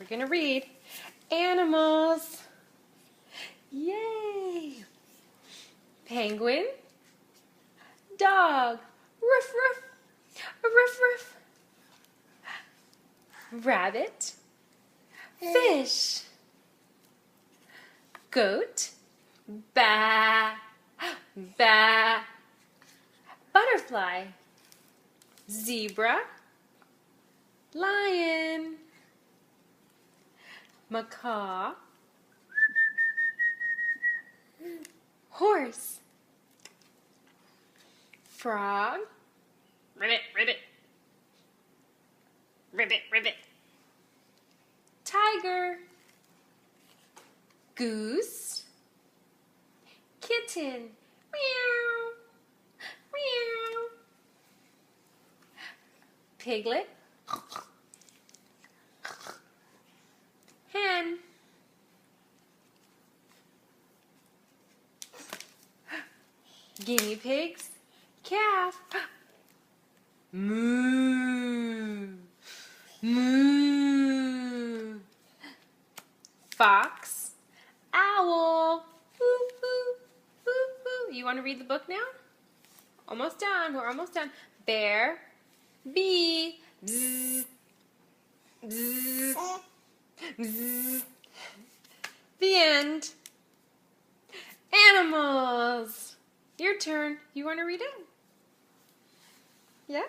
We're going to read animals. Yay! Penguin, dog, ruff ruff, ruff ruff. Rabbit, fish, goat, ba, ba. Butterfly, zebra, lion, macaw, horse, frog, ribbit, ribbit, ribbit, ribbit, tiger, goose, kitten, meow, meow, piglet, hen, guinea pigs, calf, moo, moo, fox, owl, boo, boo, boo, boo. You want to read the book now? Almost done. We're almost done. Bear, bee, bzz, bzz, bzz. The end. Animals. Your turn. You want to read it? Yeah?